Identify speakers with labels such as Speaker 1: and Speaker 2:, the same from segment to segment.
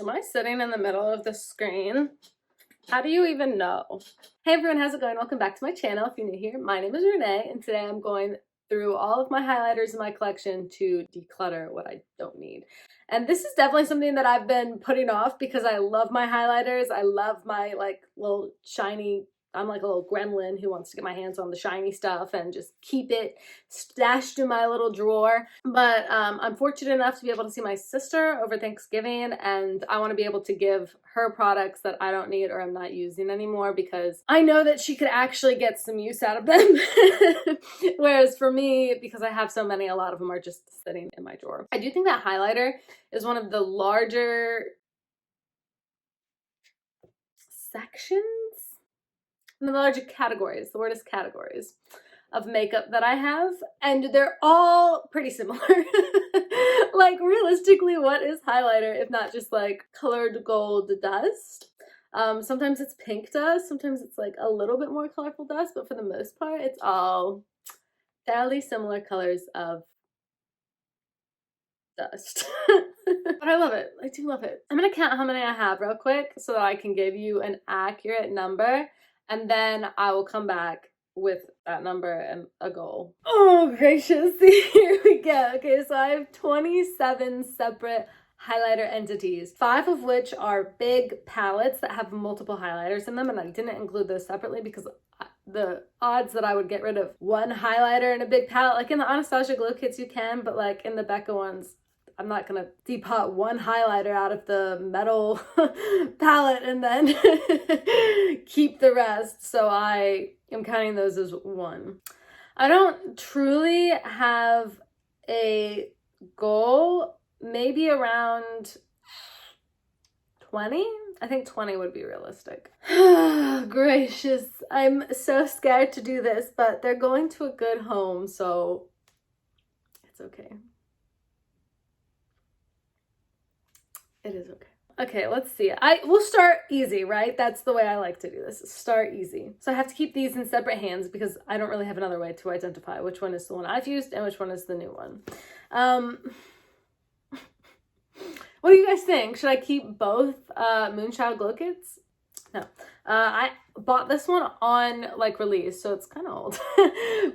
Speaker 1: Am I sitting in the middle of the screen? How do you even know? Hey everyone, how's it going? Welcome back to my channel. If you're new here, my name is Renee, and today I'm going through all of my highlighters in my collection to declutter what I don't need. And this is definitely something that I've been putting off because I love my highlighters. I love my like little shiny, I'm like a little gremlin who wants to get my hands on the shiny stuff and just keep it stashed in my little drawer. But I'm fortunate enough to be able to see my sister over Thanksgiving, and I want to be able to give her products that I don't need or I'm not using anymore because I know that she could actually get some use out of them. Whereas for me, because I have so many, a lot of them are just sitting in my drawer. I do think that highlighter is one of the larger sections, in the larger categories, the word is categories, of makeup that I have, and they're all pretty similar. Like realistically, what is highlighter if not just like colored gold dust? Sometimes it's pink dust, sometimes it's like a little bit more colorful dust, but for the most part it's all fairly similar colors of dust. But I love it. I do love it. I'm gonna count how many I have real quick so that I can give you an accurate number, and then I will come back with that number and a goal. Oh gracious, here we go. Okay, so I have 27 separate highlighter entities, 5 of which are big palettes that have multiple highlighters in them, and I didn't include those separately because the odds that I would get rid of one highlighter in a big palette, like in the Anastasia glow kits you can, but like in the Becca ones, I'm not gonna depot one highlighter out of the metal palette and then keep the rest. So I am counting those as one. I don't truly have a goal, maybe around 20. I think 20 would be realistic. Gracious, I'm so scared to do this, but they're going to a good home, so it's okay. It is okay. Okay, let's see. We'll start easy, right? That's the way I like to do this. Start easy. So I have to keep these in separate hands because I don't really have another way to identify which one is the one I've used and which one is the new one. What do you guys think? Should I keep both Moonchild glow kits? No. I bought this one on like release, so it's kind of old.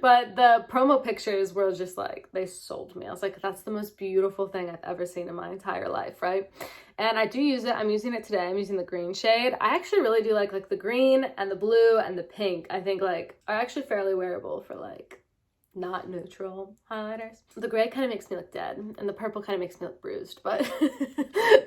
Speaker 1: But the promo pictures were just like, they sold me. I was like, that's the most beautiful thing I've ever seen in my entire life, right? And I do use it. I'm using it today. I'm using the green shade. I actually really do like the green and the blue and the pink. I think like are actually fairly wearable for like not neutral highlighters. The gray kind of makes me look dead and the purple kind of makes me look bruised, but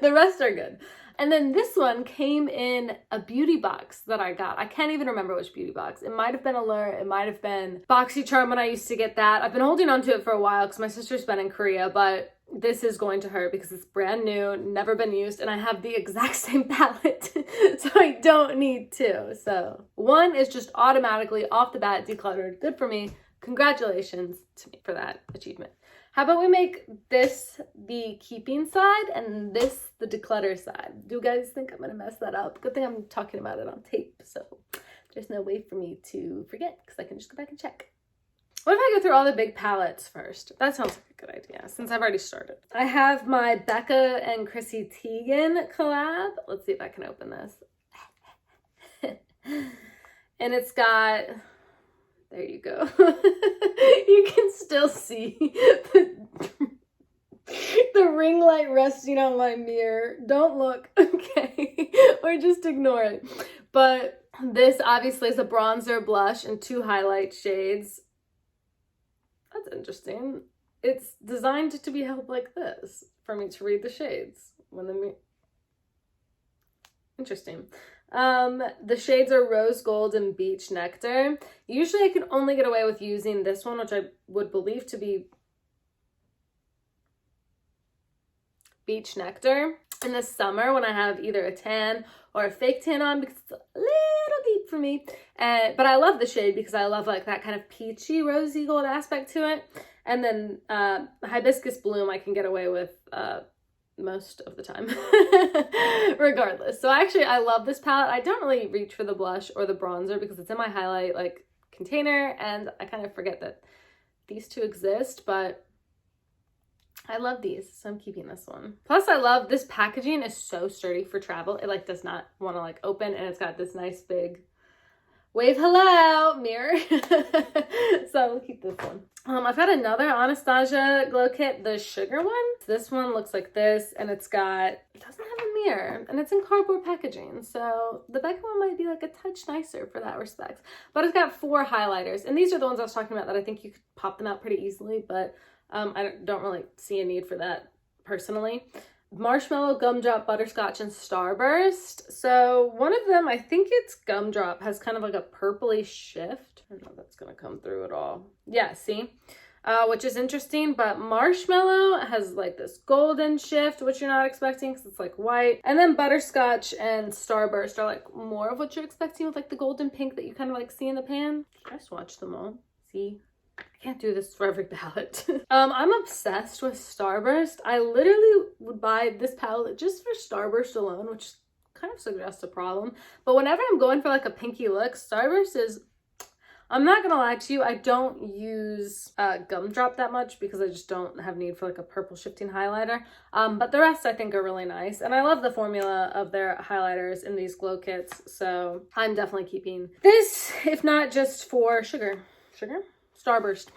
Speaker 1: the rest are good. And then this one came in a beauty box that I got. I can't even remember which beauty box. It might have been Allure, it might have been BoxyCharm when I used to get that. I've been holding on to it for a while because my sister's been in Korea, but this is going to her because it's brand new, never been used, and I have the exact same palette, so I don't need two. So one is just automatically off the bat decluttered. Good for me. Congratulations to me for that achievement. How about we make this the keeping side and this the declutter side? Do you guys think I'm gonna mess that up? Good thing I'm talking about it on tape, so there's no way for me to forget because I can just go back and check. What if I go through all the big palettes first? That sounds like a good idea since I've already started. I have my Becca and Chrissy Teigen collab. Let's see if I can open this. And it's got, there you go. You can still see the ring light resting on my mirror. Don't look, okay? Or just ignore it. But this obviously is a bronzer, blush, and 2 highlight shades. That's interesting. It's designed to be held like this for me to read the shades when the mirror. Interesting. The shades are Rose Gold and Beach Nectar. Usually I can only get away with using this one, which I would believe to be Beach Nectar in the summer when I have either a tan or a fake tan on because it's a little deep for me. But I love the shade because I love like that kind of peachy rosy gold aspect to it. And then Hibiscus Bloom I can get away with most of the time regardless. So actually I love this palette. I don't really reach for the blush or the bronzer because it's in my highlight like container and I kind of forget that these two exist, but I love these, so I'm keeping this one. Plus I love this packaging is so sturdy for travel. It like does not want to like open, and it's got this nice big wave hello mirror. So we'll keep this one. I've got another Anastasia glow kit, the sugar one. This one looks like this, and it doesn't have a mirror, and it's in cardboard packaging. So the Becca one might be like a touch nicer for that respect. But it's got 4 highlighters, and these are the ones I was talking about that I think you could pop them out pretty easily, but I don't really see a need for that personally. Marshmallow, Gumdrop, Butterscotch, and Starburst. So one of them, I think it's Gumdrop, has kind of like a purpley shift. I don't know if that's gonna come through at all. Yeah, see? Which is interesting, but Marshmallow has like this golden shift, which you're not expecting because it's like white. And then Butterscotch and Starburst are like more of what you're expecting with like the golden pink that you kind of like see in the pan. I swatched them all. See? I can't do this for every palette. I'm obsessed with Starburst. I literally would buy this palette just for Starburst alone, which kind of suggests a problem. But whenever I'm going for like a pinky look, Starburst is, I'm not gonna lie to you, I don't use Gumdrop that much because I just don't have need for like a purple shifting highlighter. But the rest I think are really nice. And I love the formula of their highlighters in these glow kits. So I'm definitely keeping this, if not just for sugar. Starburst.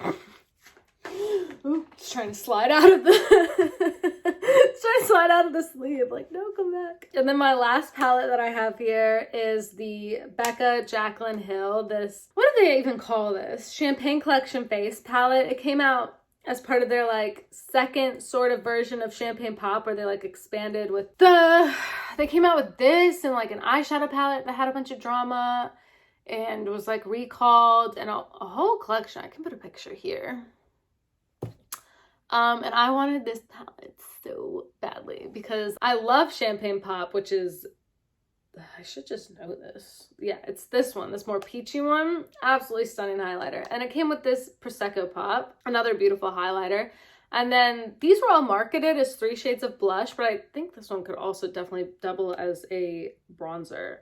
Speaker 1: Ooh, it's trying to slide out of the it's trying to slide out of the sleeve. Like, no, come back. And then my last palette that I have here is the Becca Jaclyn Hill. This, what do they even call this? Champagne Collection Face palette. It came out as part of their like second sort of version of Champagne Pop, where they like expanded with they came out with this and like an eyeshadow palette that had a bunch of drama and was like recalled, and a whole collection. I can put a picture here. And I wanted this palette so badly because I love Champagne Pop, which is, I should just know this. Yeah, it's this one, this more peachy one. Absolutely stunning highlighter. And it came with this Prosecco Pop, another beautiful highlighter. And then these were all marketed as 3 shades of blush, but I think this one could also definitely double as a bronzer.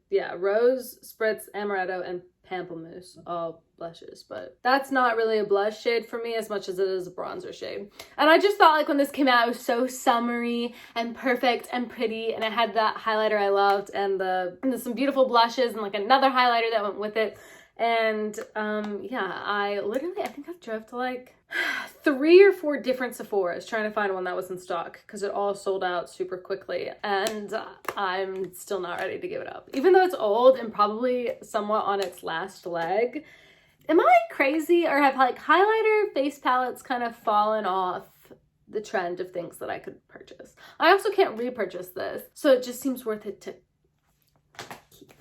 Speaker 1: Yeah, Rose, Spritz, Amaretto, and Pamplemousse, all blushes, but that's not really a blush shade for me as much as it is a bronzer shade. And I just thought like when this came out, it was so summery and perfect and pretty, and it had that highlighter I loved, and there's some beautiful blushes and like another highlighter that went with it. And yeah, I think I've drove to like 3 or 4 different Sephoras trying to find one that was in stock because it all sold out super quickly, and I'm still not ready to give it up. Even though it's old and probably somewhat on its last leg. Am I crazy, or have like highlighter face palettes kind of fallen off the trend of things that I could purchase? I also can't repurchase this, so it just seems worth it to keep.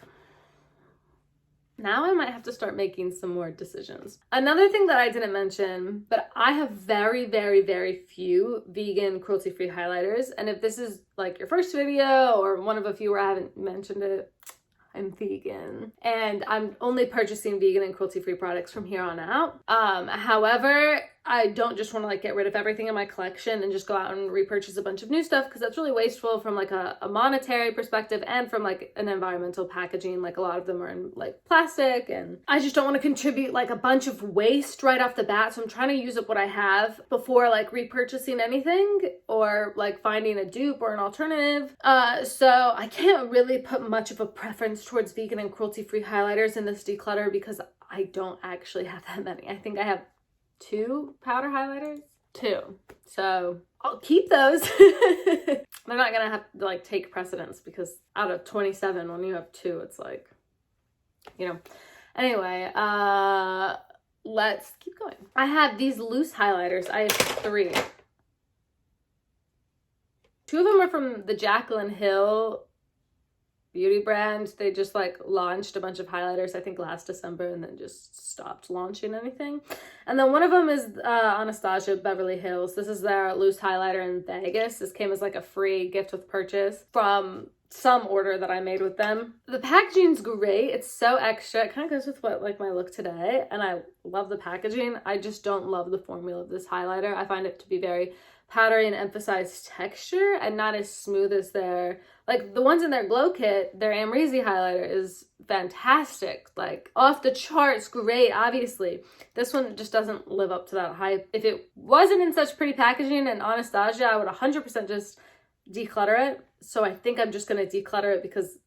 Speaker 1: Now I might have to start making some more decisions. Another thing that I didn't mention, but I have very, very, very few vegan cruelty-free highlighters. And if this is like your first video or one of a few where I haven't mentioned it, I'm vegan. And I'm only purchasing vegan and cruelty-free products from here on out. However, I don't just want to like get rid of everything in my collection and just go out and repurchase a bunch of new stuff, because that's really wasteful from like a monetary perspective and from like an environmental packaging. Like a lot of them are in like plastic, and I just don't want to contribute like a bunch of waste right off the bat. So I'm trying to use up what I have before like repurchasing anything or like finding a dupe or an alternative. So I can't really put much of a preference towards vegan and cruelty-free highlighters in this declutter because I don't actually have that many. I think I have 2 powder highlighters. 2. So I'll keep those. They're not gonna have to like take precedence, because out of 27, when you have 2, it's like, you know. Anyway, let's keep going. I have these loose highlighters. I have 3. 2 of them are from the Jaclyn Hill beauty brand. They just like launched a bunch of highlighters I think last December and then just stopped launching anything. And then one of them is Anastasia Beverly Hills. This is their loose highlighter in Vegas. This came as like a free gift with purchase from some order that I made with them. The packaging's great. It's so extra. It kind of goes with what like my look today, and I love the packaging. I just don't love the formula of this highlighter. I find it to be very powdery and emphasized texture and not as smooth as their, like the ones in their glow kit. Their Amrezy highlighter is fantastic, like off the charts, great, obviously. This one just doesn't live up to that hype. If it wasn't in such pretty packaging and Anastasia, I would 100% just declutter it. So I think I'm just going to declutter it because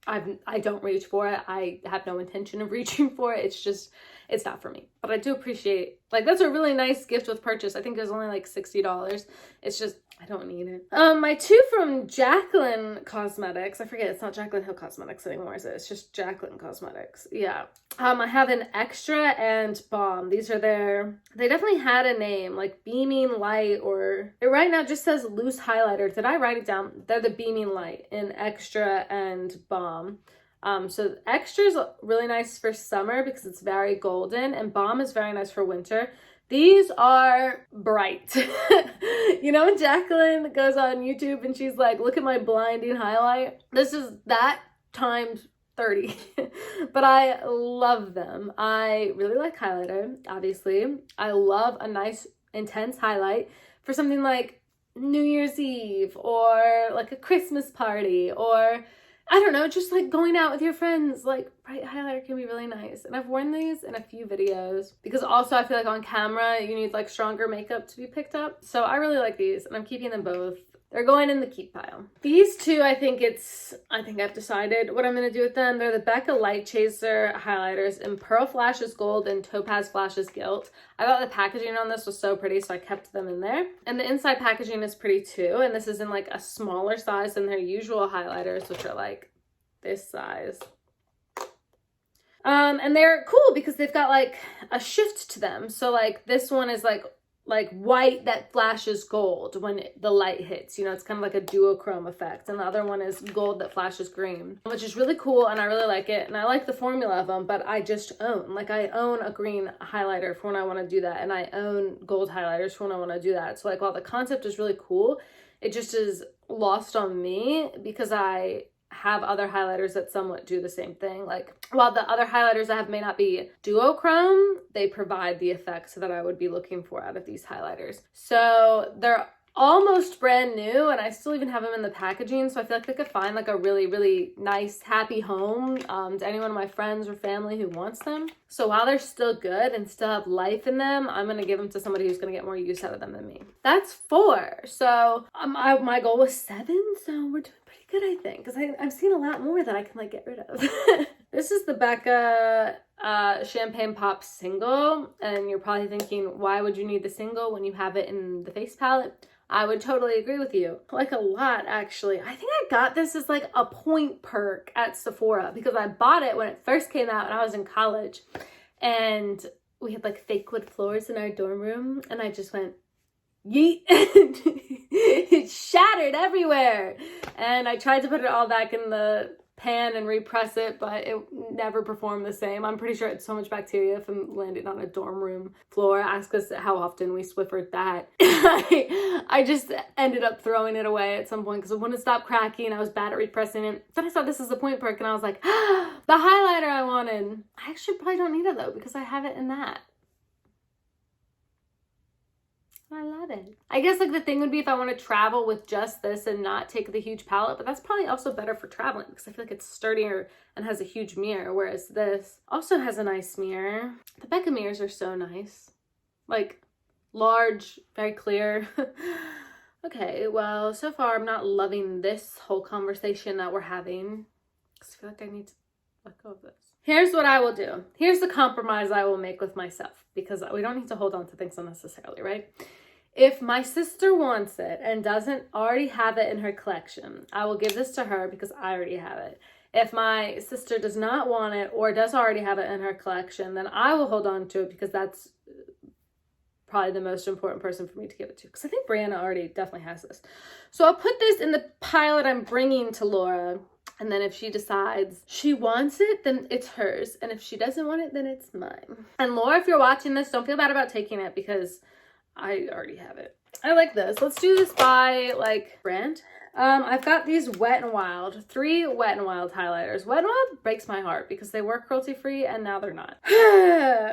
Speaker 1: I don't reach for it. I have no intention of reaching for it. It's just, it's not for me. But I do appreciate, like, that's a really nice gift with purchase. I think it was only like $60. It's just, I don't need it. My two from Jaclyn Cosmetics. I forget, it's not Jaclyn Hill Cosmetics anymore, is it? It's just Jaclyn Cosmetics. Yeah. I have an Extra and Balm. These are they definitely had a name, like Beaming Light, or it right now just says Loose Highlighter. Did I write it down? They're the Beaming Light in Extra and Balm. So Extra is really nice for summer because it's very golden, and Balm is very nice for winter. These are bright. You know when Jaclyn goes on YouTube and she's like, look at my blinding highlight? This is that times 30. But I love them. I really like highlighter, obviously. I love a nice intense highlight for something like New Year's Eve or like a Christmas party, or I don't know, just like going out with your friends. Like bright highlighter can be really nice. And I've worn these in a few videos because also I feel like on camera you need like stronger makeup to be picked up. So I really like these and I'm keeping them both. They're going in the keep pile. These two, I think I've decided what I'm going to do with them. They're the Becca Light Chaser highlighters in Pearl Flashes Gold and Topaz Flashes Gilt. I thought the packaging on this was so pretty, so I kept them in there. And the inside packaging is pretty too. And this is in like a smaller size than their usual highlighters, which are like this size. And they're cool because they've got like a shift to them. So like this one is like white that flashes gold when the light hits, you know, it's kind of like a duochrome effect. And the other one is gold that flashes green, which is really cool. And I really like it. And I like the formula of them, but I own a green highlighter for when I want to do that. And I own gold highlighters for when I want to do that. So like, while the concept is really cool, it just is lost on me because I have other highlighters that somewhat do the same thing. Like, while the other highlighters I have may not be duochrome, they provide the effects that I would be looking for out of these highlighters. So they're almost brand new and I still even have them in the packaging, so I feel like they could find like a really, really nice happy home to anyone of my friends or family who wants them. So while they're still good and still have life in them, I'm going to give them to somebody who's going to get more use out of them than me. That's 4. So my goal was 7, so we're doing pretty good, I think, because I've seen a lot more that I can like get rid of. This is the Becca Champagne Pop single, and you're probably thinking, why would you need the single when you have it in the face palette? I would totally agree with you. Like a lot, actually. I think I got this as like a point perk at Sephora because I bought it when it first came out and I was in college. And we had like fake wood floors in our dorm room and I just went, yeet. It shattered everywhere. And I tried to put it all back in the pan and repress it, but it never performed the same. I'm pretty sure it's so much bacteria from landing on a dorm room floor. Ask us how often we Swiffered that. I just ended up throwing it away at some point because it wouldn't stop cracking. I was bad at repressing it. Then I saw this as a point perk and I was like, ah, the highlighter I wanted. I actually probably don't need it though because I have it in that. I love it. I guess like the thing would be if I want to travel with just this and not take the huge palette, but that's probably also better for traveling because I feel like it's sturdier and has a huge mirror, whereas this also has a nice mirror. The Becca mirrors are so nice. Like large, very clear. Okay, well, so far I'm not loving this whole conversation that we're having because I feel like I need to let go of this. Here's what I will do. Here's the compromise I will make with myself because we don't need to hold on to things unnecessarily, right? If my sister wants it and doesn't already have it in her collection, I will give this to her because I already have it. If my sister does not want it or does already have it in her collection, then I will hold on to it because that's probably the most important person for me to give it to. Because I think Brianna already definitely has this. So I'll put this in the pile that I'm bringing to Laura. And then if she decides she wants it, then it's hers. And if she doesn't want it, then it's mine. And Laura, if you're watching this, don't feel bad about taking it because I already have it. I like this. Let's do this by like brand. I've got these Wet n Wild, 3 Wet n Wild highlighters. Wet n Wild breaks my heart because they were cruelty free and now they're not.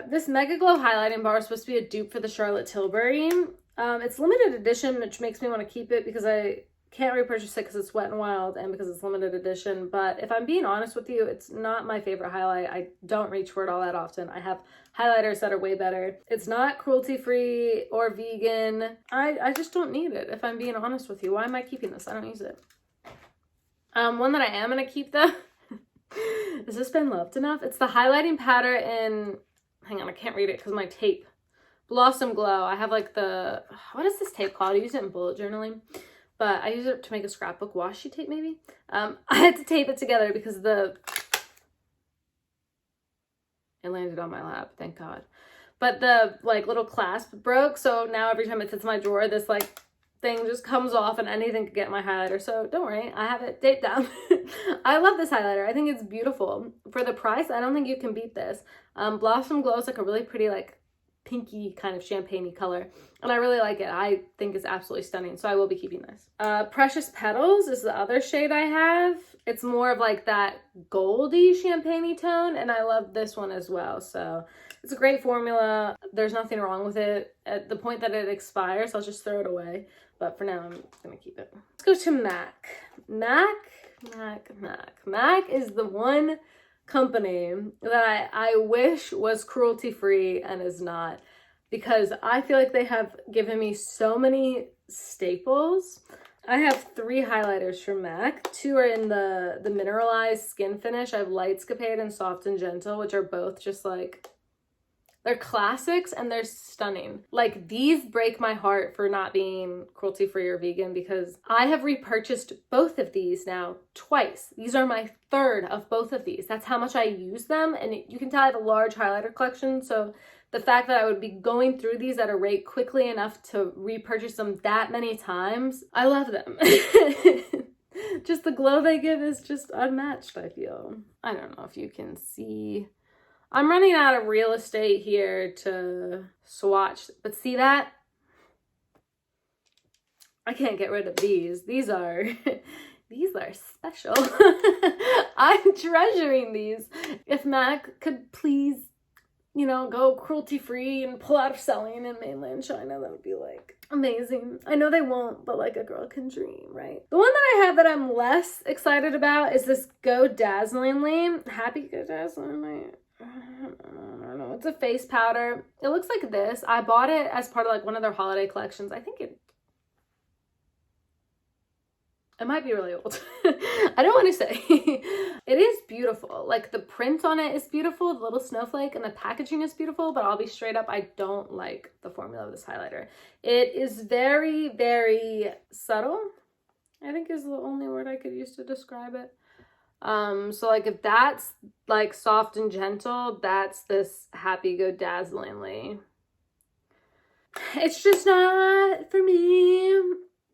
Speaker 1: This Mega Glow highlighting bar is supposed to be a dupe for the Charlotte Tilbury. It's limited edition, which makes me want to keep it because I can't repurchase it because it's Wet n Wild and because it's limited edition. But if I'm being honest with you, it's not my favorite highlight. I don't reach for it all that often. I have highlighters that are way better. It's not cruelty free or vegan. I just don't need it, if I'm being honest with you. Why am I keeping this? I don't use it. One that I am going to keep though, has this been loved enough? It's the highlighting powder in, hang on, I can't read it because my tape. Blossom Glow. I have like the, what is this tape called? I use it in bullet journaling, but I use it to make a scrapbook washi tape maybe. I had to tape it together because it landed on my lap, thank God. But the like little clasp broke, so now every time it sits in my drawer, this like thing just comes off and anything could get in my highlighter. So don't worry, I have it taped down. I love this highlighter. I think it's beautiful. For the price, I don't think you can beat this. Blossom Glow is like a really pretty like pinky kind of champagne-y color, and I really like it. I think it's absolutely stunning, so I will be keeping this. Precious Petals is the other shade I have. It's more of like that goldy champagne-y tone, and I love this one as well. So it's a great formula. There's nothing wrong with it. At the point that it expires, I'll just throw it away, but for now I'm gonna keep it. Let's go to MAC. MAC is the one company that I wish was cruelty free and is not, because I feel like they have given me so many staples. I have 3 highlighters from MAC. 2 are in the mineralized skin finish. I have Lightscapade and Soft and Gentle, which are both just like, they're classics and they're stunning. Like, these break my heart for not being cruelty free or vegan, because I have repurchased both of these now twice. These are my 3rd of both of these. That's how much I use them. And you can tell I have a large highlighter collection. So the fact that I would be going through these at a rate quickly enough to repurchase them that many times, I love them. Just the glow they give is just unmatched, I feel. I don't know if you can see. I'm running out of real estate here to swatch, but see that? I can't get rid of these. These are special. I'm treasuring these. If MAC could please, you know, go cruelty free and pull out of selling in mainland China, that would be like amazing. I know they won't, but like a girl can dream, right? The one that I have that I'm less excited about is this Go Dazzlingly. Happy Go Dazzlingly. I don't know. It's a face powder. It looks like this. I bought it as part of like one of their holiday collections. I think it might be really old. I don't want to say. It is beautiful. Like, the print on it is beautiful, the little snowflake, and the packaging is beautiful, but I'll be straight up, I don't like the formula of this highlighter. It is very, very subtle, I think is the only word I could use to describe it. So like if that's like Soft and Gentle, that's this Happy Go Dazzlingly. It's just not for me.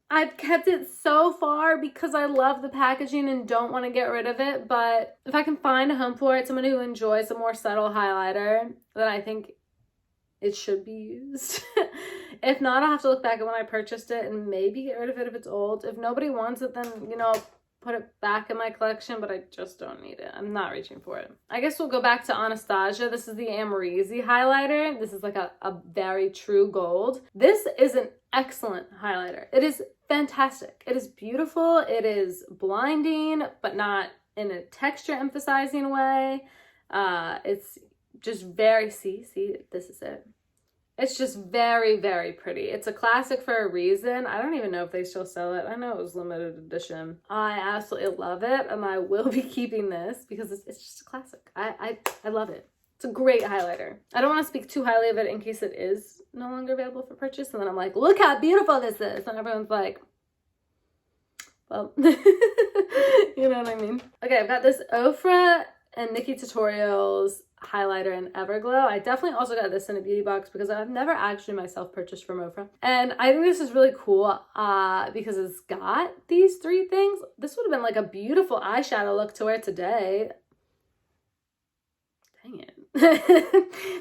Speaker 1: I've kept it so far because I love the packaging and don't want to get rid of it, but if I can find a home for it, someone who enjoys a more subtle highlighter, then I think it should be used. If not, I'll have to look back at when I purchased it and maybe get rid of it if it's old. If nobody wants it, then, you know, put it back in my collection, but I just don't need it. I'm not reaching for it. I guess we'll go back to Anastasia. This is the Amrezy highlighter. This is like a very true gold. This is an excellent highlighter. It is fantastic. It is beautiful. It is blinding, but not in a texture emphasizing way. It's just very, see, this is it. It's just very, very pretty. It's a classic for a reason. I don't even know if they still sell it. I know it was limited edition. I absolutely love it, and I will be keeping this because it's just a classic. I love it. It's a great highlighter. I don't want to speak too highly of it in case it is no longer available for purchase, and then I'm like, look how beautiful this is, and everyone's like, well, you know what I mean? Okay, I've got this Ofra and Nikkie Tutorials highlighter in Everglow. I definitely also got this in a beauty box because I've never actually myself purchased from Ofra. And I think this is really cool because it's got these 3 things. This would have been like a beautiful eyeshadow look to wear today. Dang it.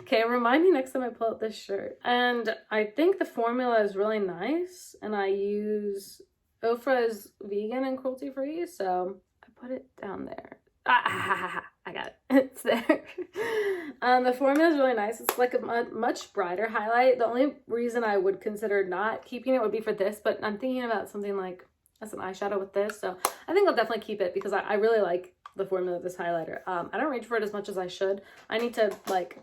Speaker 1: Okay, remind me next time I pull out this shirt. And I think the formula is really nice, and I use Ofra's vegan and cruelty free, so I put it down there. I got it. It's there. The formula is really nice. It's like a much brighter highlight. The only reason I would consider not keeping it would be for this, but I'm thinking about something like as an eyeshadow with this. So I think I'll definitely keep it because I really like the formula of this highlighter. I don't reach for it as much as I should. I need to like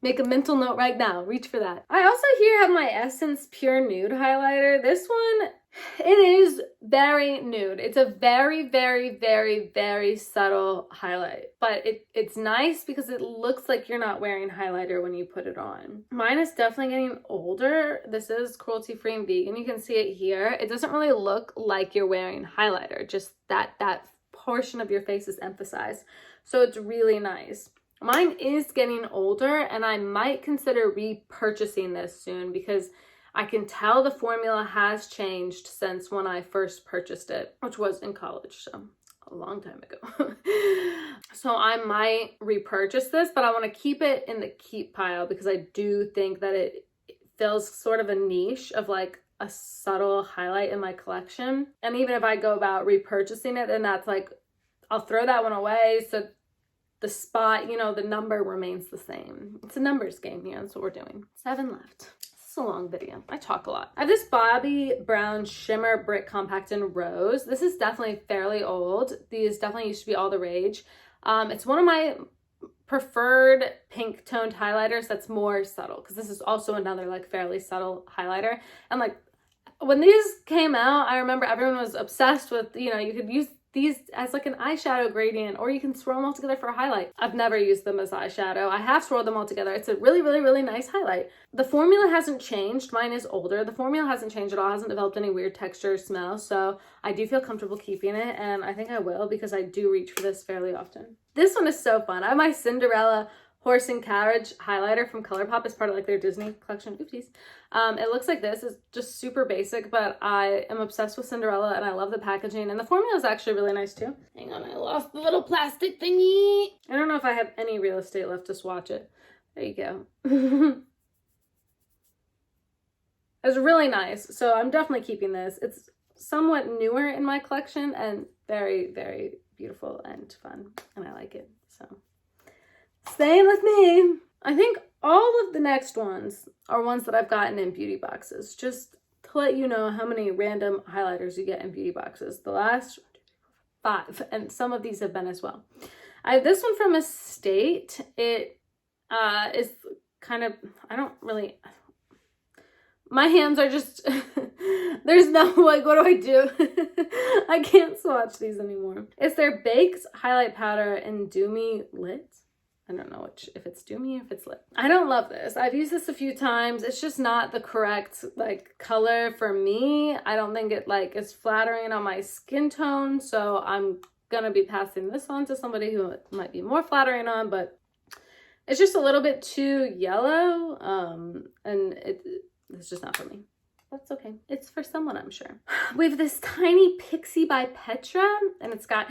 Speaker 1: make a mental note right now. Reach for that. I also here have my Essence Pure Nude highlighter. This one, it is very nude. It's a very, very, very, very subtle highlight. But it's nice because it looks like you're not wearing highlighter when you put it on. Mine is definitely getting older. This is Cruelty Free and Vegan. You can see it here. It doesn't really look like you're wearing highlighter. Just that portion of your face is emphasized. So it's really nice. Mine is getting older and I might consider repurchasing this soon because I can tell the formula has changed since when I first purchased it, which was in college, so a long time ago. So I might repurchase this, but I want to keep it in the keep pile because I do think that it fills sort of a niche of like a subtle highlight in my collection. And even if I go about repurchasing it, then that's like, I'll throw that one away. So the spot, you know, the number remains the same. It's a numbers game here. That's what we're doing. 7 left. This is a long video. I talk a lot. I have this Bobbi Brown Shimmer Brick Compact in Rose. This is definitely fairly old. These definitely used to be all the rage. It's one of my preferred pink toned highlighters that's more subtle because this is also another like fairly subtle highlighter. And like when these came out, I remember everyone was obsessed with, you know, you could use these as like an eyeshadow gradient or you can swirl them all together for a highlight. I've never used them as eyeshadow. I have swirled them all together. It's a really, really, really nice highlight. The formula hasn't changed. Mine is older. The formula hasn't changed at all. It hasn't developed any weird texture or smell. So I do feel comfortable keeping it and I think I will because I do reach for this fairly often. This one is so fun. I have my Cinderella Horse and Carriage highlighter from Colourpop as part of like their Disney collection. Oopsies. It looks like this. It's just super basic, but I am obsessed with Cinderella and I love the packaging and the formula is actually really nice too. Hang on, I lost the little plastic thingy. I don't know if I have any real estate left to swatch it. There you go. It's really nice. So I'm definitely keeping this. It's somewhat newer in my collection and very, very beautiful and fun. And I like it. So staying with me. I think all of the next ones are ones that I've gotten in beauty boxes. Just to let you know how many random highlighters you get in beauty boxes. The last 5, and some of these have been as well. I have this one from Estate. It is kind of, I don't really, my hands are just, there's no, like, what do I do? I can't swatch these anymore. It's their Baked Highlight Powder in Doomy Lit. I don't know if it's Doomy or if it's Lit. I don't love this. I've used this a few times. It's just not the correct like color for me. I don't think it like is flattering on my skin tone. So I'm gonna be passing this on to somebody who it might be more flattering on, but it's just a little bit too yellow. And it's just not for me. That's okay. It's for someone, I'm sure. We have this tiny Pixie by Petra and it's got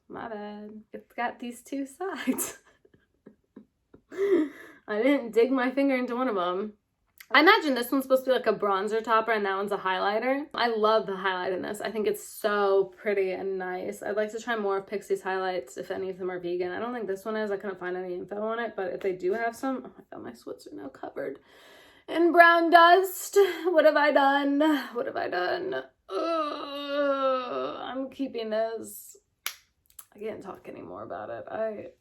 Speaker 1: my bad. It's got these 2 sides. I didn't dig my finger into one of them. I imagine this one's supposed to be like a bronzer topper and that one's a highlighter. I love the highlight in this. I think it's so pretty and nice. I'd like to try more of Pixie's highlights if any of them are vegan. I don't think this one is. I couldn't find any info on it, but if they do have some, oh my god, my swits are now covered in brown dust. What have I done? What have I done? I'm keeping this. I can't talk anymore about it.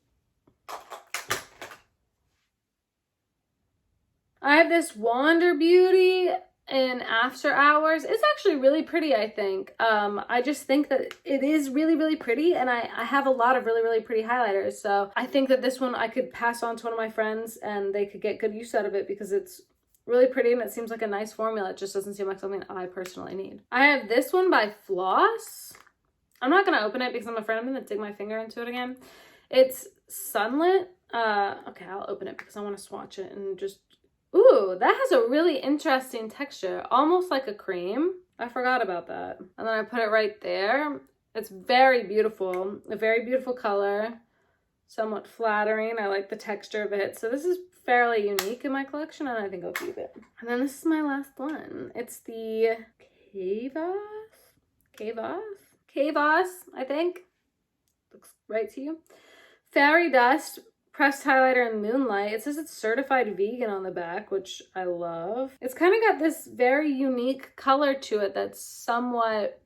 Speaker 1: I have this Wander Beauty in After Hours. It's actually really pretty, I think. I just think that it is really, really pretty, and I have a lot of really, really pretty highlighters. So I think that this one I could pass on to one of my friends and they could get good use out of it because it's really pretty and it seems like a nice formula. It just doesn't seem like something I personally need. I have this one by Floss. I'm not going to open it because I'm afraid I'm going to dig my finger into it again. It's Sunlit. Okay, I'll open it because I want to swatch it and just... Ooh, that has a really interesting texture. Almost like a cream. I forgot about that. And then I put it right there. It's very beautiful. A very beautiful color. somewhat flattering. I like the texture of it. So this is fairly unique in my collection, and I think I'll keep it. And then this is my last one. It's the Cavos, I think. Looks right to you. Fairy Dust Pressed Highlighter in Moonlight. It says it's certified vegan on the back, which I love. It's kind of got this very unique color to it that's somewhat...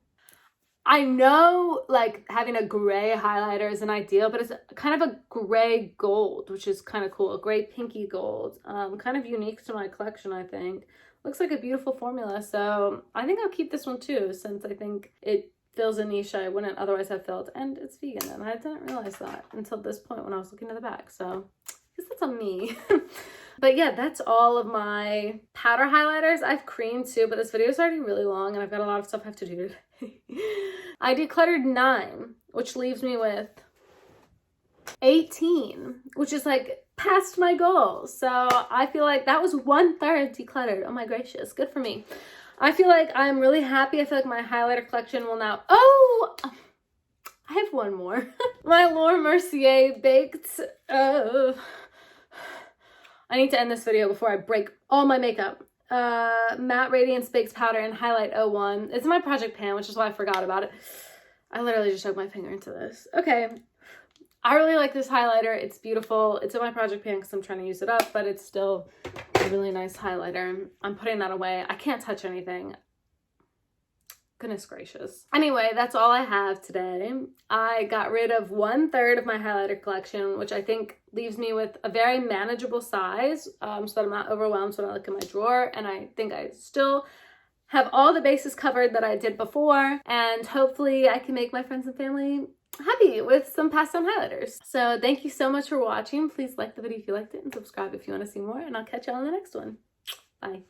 Speaker 1: I know like having a gray highlighter isn't ideal, but it's kind of a gray gold, which is kind of cool. A gray pinky gold. Kind of unique to my collection, I think. Looks like a beautiful formula, so I think I'll keep this one too, since I think it fills a niche I wouldn't otherwise have filled, and it's vegan, and I didn't realize that until this point when I was looking at the back, so I guess that's on me. But yeah, that's all of my powder highlighters. I have cream too, but this video is already really long and I've got a lot of stuff I have to do today. I decluttered 9, which leaves me with 18, which is like past my goal. So I feel like that was 1/3 decluttered. Oh my gracious, good for me. I feel like I'm really happy. I feel like my highlighter collection will now... Oh! I have one more. My Laura Mercier baked... I need to end this video before I break all my makeup. Matte Radiance Baked Powder and Highlight 01. It's in my project pan, which is why I forgot about it. I literally just dug my finger into this. Okay. I really like this highlighter. It's beautiful. It's in my project pan because I'm trying to use it up, but it's still a really nice highlighter. I'm putting that away. I can't touch anything. Goodness gracious. Anyway, that's all I have today. I got rid of 1/3 of my highlighter collection, which I think leaves me with a very manageable size, so that I'm not overwhelmed when I look in my drawer. And I think I still have all the bases covered that I did before, and hopefully I can make my friends and family happy with some passed down highlighters. So thank you so much for watching. Please like the video if you liked it and subscribe if you want to see more, and I'll catch you on the next one. Bye.